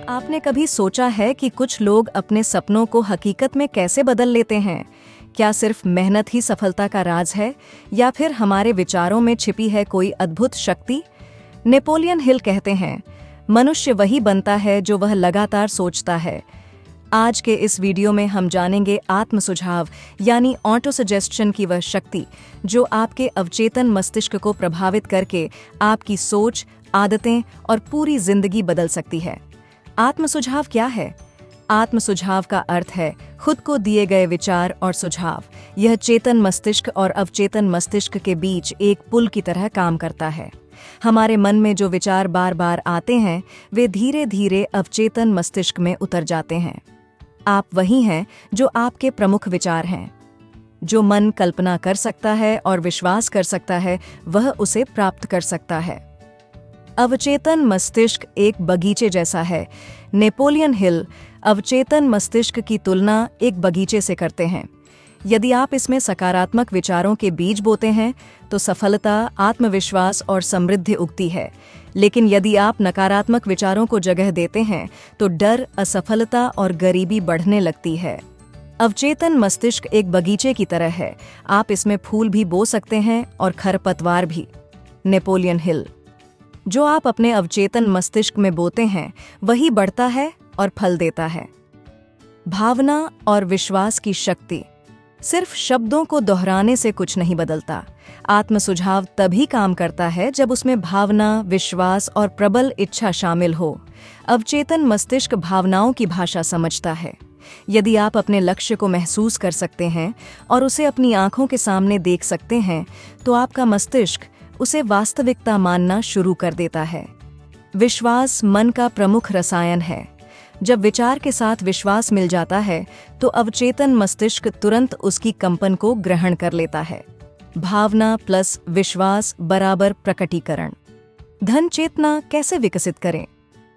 आपने कभी सोचा है कि कुछ लोग अपने सपनों को हकीकत में कैसे बदल लेते हैं? क्या सिर्फ मेहनत ही सफलता का राज है, या फिर हमारे विचारों में छिपी है कोई अद्भुत शक्ति? नेपोलियन हिल कहते हैं, मनुष्य वही बनता है जो वह लगातार सोचता है। आज के इस वीडियो में हम जानेंगे आत्म सुझाव यानी ऑटो सजेस्शन की वह शक्ति जो आपके अवचेतन मस्तिष्क को प्रभावित करके आपकी सोच, आदतें और पूरी जिंदगी बदल सकती है। आत्म सुझाव क्या है? आत्म सुझाव का अर्थ है खुद को दिए गए विचार और सुझाव। यह चेतन मस्तिष्क और अवचेतन मस्तिष्क के बीच एक पुल की तरह काम करता है। हमारे मन में जो विचार बार बार आते हैं, वे धीरे धीरे अवचेतन मस्तिष्क में उतर जाते हैं। आप वही हैं जो आपके प्रमुख विचार हैं। जो मन कल्पना कर सकता है और विश्वास कर सकता है, वह उसे प्राप्त कर सकता है। अवचेतन मस्तिष्क एक बगीचे जैसा है। नेपोलियन हिल अवचेतन मस्तिष्क की तुलना एक बगीचे से करते हैं। यदि आप इसमें सकारात्मक विचारों के बीज बोते हैं तो सफलता, आत्मविश्वास और समृद्धि उगती है। लेकिन यदि आप नकारात्मक विचारों को जगह देते हैं तो डर, असफलता और गरीबी बढ़ने लगती है। अवचेतन मस्तिष्क एक बगीचे की तरह है। आप इसमें फूल भी बो सकते हैं और खरपतवार भी। नेपोलियन हिल जो आप अपने अवचेतन मस्तिष्क में बोते हैं, वही बढ़ता है और फल देता है। भावना और विश्वास की शक्ति। सिर्फ शब्दों को दोहराने से कुछ नहीं बदलता। आत्म सुझाव तभी काम करता है जब उसमें भावना, विश्वास और प्रबल इच्छा शामिल हो। अवचेतन मस्तिष्क भावनाओं की भाषा समझता है। यदि आप अपने लक्ष्य को महसूस कर सकते हैं और उसे अपनी आंखों के सामने देख सकते हैं, तो आपका मस्तिष्क उसे वास्तविकता मानना शुरू कर देता है। विश्वास मन का प्रमुख रसायन है। जब विचार के साथ विश्वास मिल जाता है तो अवचेतन मस्तिष्क तुरंत उसकी कंपन को ग्रहण कर लेता है। भावना प्लस विश्वास बराबर प्रकटीकरण। धन चेतना कैसे विकसित करें?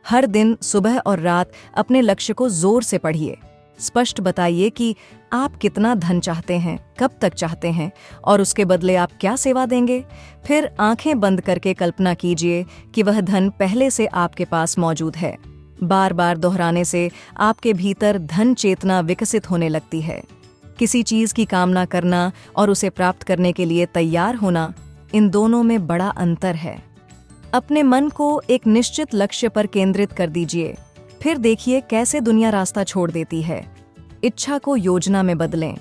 हर दिन सुबह और रात अपने लक्ष्य को जोर से पढ़िए। स्पष्ट बताइए कि आप कितना धन चाहते हैं, कब तक चाहते हैं और उसके बदले आप क्या सेवा देंगे। फिर आंखें बंद करके कल्पना कीजिए कि वह धन पहले से आपके पास मौजूद है। बार बार दोहराने से आपके भीतर धन चेतना विकसित होने लगती है। किसी चीज की कामना करना और उसे प्राप्त करने के लिए तैयार होना, इन दोनों में बड़ा अंतर है। अपने मन को एक निश्चित लक्ष्य पर केंद्रित कर दीजिए, फिर देखिए कैसे दुनिया रास्ता छोड़ देती है। इच्छा को योजना में बदलें।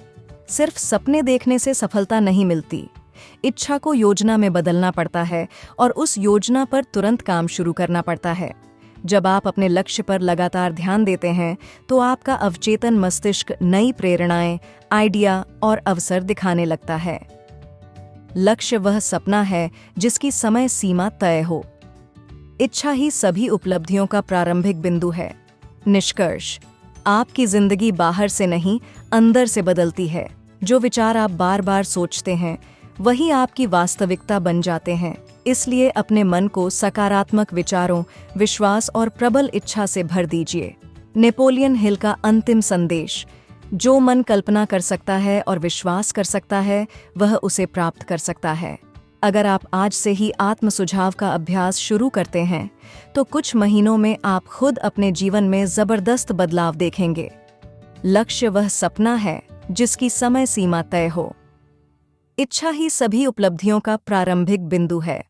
सिर्फ सपने देखने से सफलता नहीं मिलती। इच्छा को योजना में बदलना पड़ता है और उस योजना पर तुरंत काम शुरू करना पड़ता है। जब आप अपने लक्ष्य पर लगातार ध्यान देते हैं तो आपका अवचेतन मस्तिष्क नई प्रेरणाएं, आइडिया और अवसर दिखाने लगता है। लक्ष्य वह सपना है जिसकी समय सीमा तय हो। इच्छा ही सभी उपलब्धियों का प्रारंभिक बिंदु है। निष्कर्ष, आपकी जिंदगी बाहर से नहीं, अंदर से बदलती है। जो विचार आप बार बार सोचते हैं, वही आपकी वास्तविकता बन जाते हैं। इसलिए अपने मन को सकारात्मक विचारों, विश्वास और प्रबल इच्छा से भर दीजिए। नेपोलियन हिल का अंतिम संदेश: जो मन कल्पना कर सकता है और विश्वास कर सकता है, वह उसे प्राप्त कर सकता है। अगर आप आज से ही आत्म सुझाव का अभ्यास शुरू करते हैं, तो कुछ महीनों में आप खुद अपने जीवन में जबरदस्त बदलाव देखेंगे। लक्ष्य वह सपना है जिसकी समय सीमा तय हो। इच्छा ही सभी उपलब्धियों का प्रारंभिक बिंदु है।